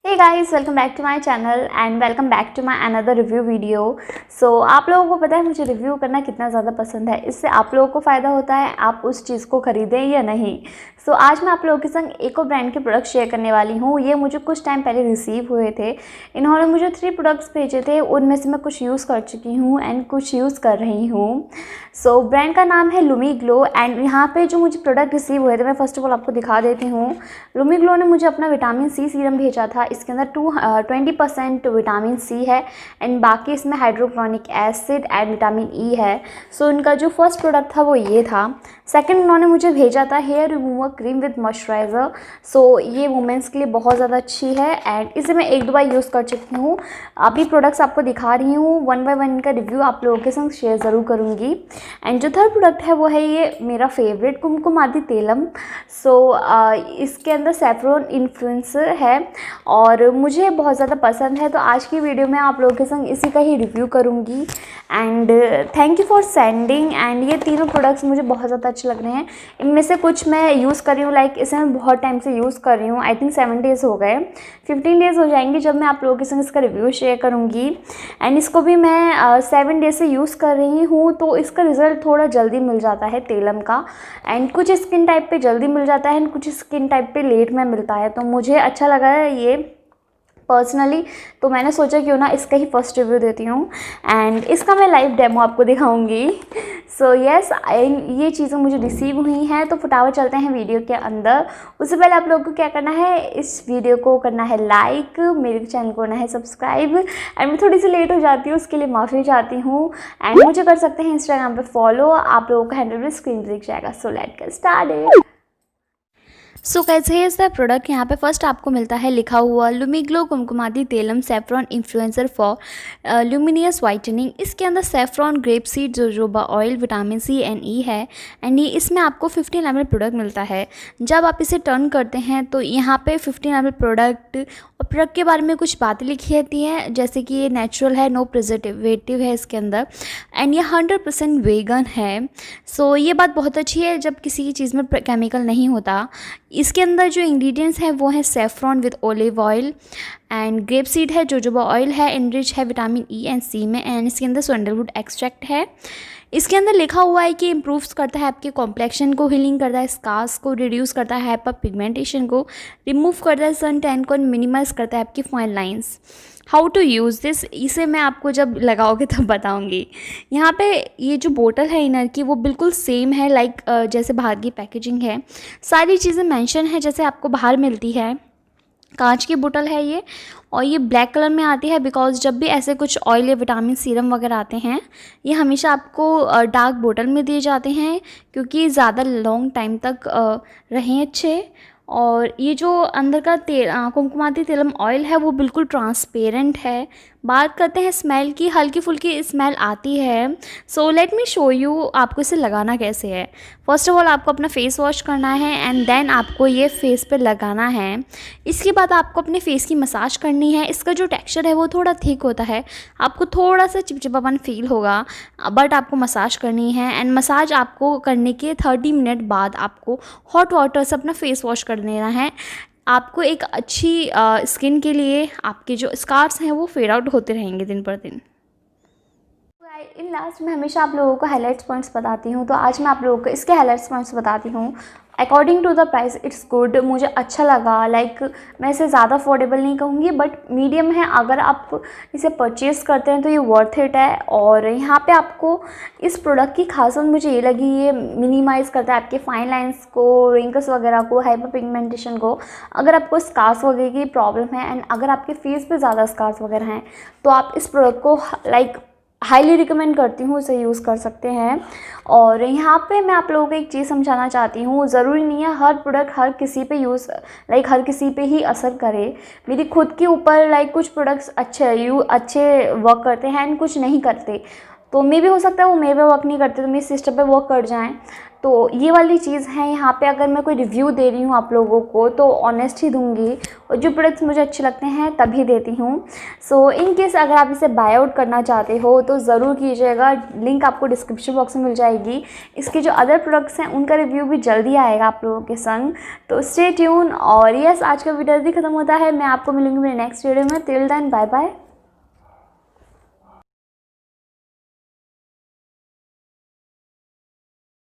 Hey guys, welcome back to my channel and welcome back to my another review video. So आप लोगों को पता है मुझे रिव्यू करना कितना ज़्यादा पसंद है। इससे आप लोगों को फ़ायदा होता है, आप उस चीज़ को ख़रीदें या नहीं। सो आज मैं आप लोगों के संग एक और ब्रांड के प्रोडक्ट शेयर करने वाली हूँ। ये मुझे कुछ टाइम पहले रिसीव हुए थे। इन्होंने मुझे 3 प्रोडक्ट्स भेजे थे, उनमें से मैं कुछ यूज़ कर चुकी हूँ एंड कुछ यूज़ कर रही हूँ। सो ब्रांड का नाम है लुमीग्लो एंड यहाँ पे जो मुझे प्रोडक्ट रिसीव हुए थे मैं फ़र्स्ट ऑफ ऑल आपको दिखा देती हूँ। लुमीग्लो ने मुझे अपना विटामिन सी सीरम भेजा था। इसके अंदर 20% विटामिन सी है एंड बाकी इसमें hydrochloric acid and vitamin E है। सो इनका जो फर्स्ट प्रोडक्ट था वो ये था। सेकंड उन्होंने मुझे भेजा था hair remover cream with moisturiser. So ये वुमेंस के लिए बहुत ज़्यादा अच्छी है एंड इसे मैं 1-2 बार यूज़ कर चुकी हूँ। अभी प्रोडक्ट्स आपको दिखा रही हूँ, 1 बाय 1 इनका रिव्यू आप लोगों के संग शेयर ज़रूर करूँगी। एंड जो थर्ड प्रोडक्ट है वो है ये मेरा फेवरेट कुमकुमादी तेलम। सो इसके अंदर सैफ्रॉन इन्फ्लुएंसर है और मुझे बहुत ज़्यादा पसंद है। तो आज की वीडियो में आप लोगों के संग इसी का ही रिव्यू करूँगी and thank you for sending. And ये तीनों प्रोडक्ट्स मुझे बहुत ज़्यादा अच्छे लग रहे हैं। इनमें से कुछ मैं यूज़ कर रही हूँ, लाइक इसे मैं बहुत टाइम से यूज़ कर रही हूँ। आई थिंक 7 डेज़ हो गए, 15 डेज़ हो जाएंगे जब मैं आप लोगों के संग इसका रिव्यू शेयर करूँगी। एंड इसको भी मैं 7 डेज़ से यूज़ कर रही हूँ, तो इसका रिज़ल्ट थोड़ा जल्दी मिल जाता है तेलम का। एंड कुछ स्किन टाइप पे जल्दी मिल जाता है एंड कुछ स्किन टाइप पे लेट में मिलता है। तो मुझे अच्छा लगा है ये पर्सनली, तो मैंने सोचा क्यों ना इसका ही फर्स्ट रिव्यू देती हूँ एंड इसका मैं लाइव डेमो आपको दिखाऊंगी। सो यस, ये चीज़ें मुझे रिसीव हुई हैं। तो फटाफट चलते हैं वीडियो के अंदर। उससे पहले आप लोगों को क्या करना है, इस वीडियो को करना है लाइक, मेरे चैनल को करना है सब्सक्राइब। एंड मैं थोड़ी सी लेट हो जाती हूँ, उसके लिए माफ़ी चाहती हूँ। एंड मुझे कर सकते हैं इंस्टाग्राम पे फॉलो, आप लोगों का हैंडल भी स्क्रीन पर दिख जाएगा। So let's get started. So कैसे है इसका प्रोडक्ट। यहाँ पे फर्स्ट आपको मिलता है लिखा हुआ Lumiglo Kumkumadi Tailam saffron influencer for luminous whitening. इसके अंदर saffron, grapeseed, jojoba oil, vitamin C and E है एंड ये इसमें आपको 15 ml प्रोडक्ट मिलता है। जब आप इसे टर्न करते हैं तो यहाँ पे 15 ml प्रोडक्ट और प्रोडक्ट के बारे में कुछ बातें लिखी रहती हैं, जैसे कि ये नेचुरल है, नो प्रिजर्वेटिव है इसके अंदर एंड ये 100% वेगन है। सो ये बात बहुत अच्छी है जब किसी की चीज़ में केमिकल नहीं होता। इसके अंदर जो इंग्रेडिएंट्स हैं वो है saffron with olive oil and grapeseed है, जोजोबा ऑयल है, एनरिच है विटामिन ई एंड सी में एंड इसके अंदर सैंडलवुड एक्सट्रैक्ट है। इसके अंदर लिखा हुआ है कि इम्प्रूव्स करता है आपके कॉम्प्लेक्शन को, हीलिंग करता है स्कार्स को, रिड्यूस करता है हाइपर पिगमेंटेशन को, रिमूव करता है सन टैन को, मिनिमाइज करता है आपकी fine lines. How to use this, इसे मैं आपको जब लगाओगे तब बताऊंगी। यहाँ पे ये जो बोतल है इनर की वो बिल्कुल सेम है, लाइक जैसे बाहर की पैकेजिंग है। सारी चीज़ें मेंशन है जैसे आपको बाहर मिलती है। कांच की बोतल है ये और ये ब्लैक कलर में आती है बिकॉज जब भी ऐसे कुछ ऑयल या विटामिन सीरम वगैरह आते हैं ये हमेशा आपको डार्क बोतल में दिए जाते हैं क्योंकि ज़्यादा लॉन्ग टाइम तक रहें अच्छे। और ये जो अंदर का कुमकुमादी तेलम ऑयल है वो बिल्कुल ट्रांसपेरेंट है। बात करते हैं स्मेल की, हल्की फुल्की स्मेल आती है। So let me show you आपको इसे लगाना कैसे है। फर्स्ट ऑफ ऑल आपको अपना फेस वॉश करना है एंड देन आपको ये फेस पे लगाना है। इसके बाद आपको अपने फेस की मसाज करनी है। इसका जो टेक्सचर है वो थोड़ा थिक होता है, आपको थोड़ा सा चिपचिपापन फील होगा, बट आपको मसाज करनी है एंड मसाज आपको करने के 30 मिनट बाद आपको हॉट वाटर से अपना फेस वॉश कर देना है। आपको एक अच्छी स्किन के लिए आपके जो स्कार्स हैं वो फेड आउट होते रहेंगे दिन पर दिन। इन लास्ट में हमेशा आप लोगों को हाईलाइट्स पॉइंट्स बताती हूँ, तो आज मैं आप लोगों को इसके हाईलाइट्स पॉइंट्स बताती हूँ। According to the price it's good, मुझे अच्छा लगा। लाइक मैं इसे ज़्यादा अफोर्डेबल नहीं कहूँगी बट मीडियम है। अगर आप इसे परचेज़ करते हैं तो ये वर्थ इट है। और यहाँ पे आपको इस प्रोडक्ट की खासियत मुझे ये लगी, ये मिनिमाइज़ करता है आपके फाइन लाइंस को, रिंकल्स वगैरह को, हाइपर पिगमेंटेशन को। अगर आपको स्कार्स वगैरह की प्रॉब्लम है एंड अगर आपके फेस पे ज़्यादा स्कार्स वगैरह हैं तो आप इस प्रोडक्ट को लाइक हाईली रिकमेंड करती हूँ, इसे यूज़ कर सकते हैं। और यहाँ पे मैं आप लोगों को एक चीज़ समझाना चाहती हूँ, ज़रूरी नहीं है हर प्रोडक्ट हर किसी पे हर किसी पे ही असर करे। मेरी खुद के ऊपर कुछ प्रोडक्ट्स अच्छे वर्क करते हैं एंड कुछ नहीं करते। तो मे भी हो सकता है वो मेरे पे वर्क नहीं करते तो मेरी सिस्टर पे वर्क कर जाएँ। तो ये वाली चीज़ है यहाँ पे। अगर मैं कोई रिव्यू दे रही हूँ आप लोगों को तो ऑनेस्ट ही दूँगी, और जो प्रोडक्ट्स मुझे अच्छे लगते हैं तभी देती हूँ। सो इन केस अगर आप इसे बाय आउट करना चाहते हो तो ज़रूर कीजिएगा, लिंक आपको डिस्क्रिप्शन बॉक्स में मिल जाएगी। इसके जो अदर प्रोडक्ट्स हैं उनका रिव्यू भी जल्दी आएगा आप लोगों के संग, तो स्टे ट्यून। और यस, आज का वीडियो जल्दी खत्म होता है, मैं आपको मिलूंगी मेरे नेक्स्ट वीडियो में। Till then bye bye.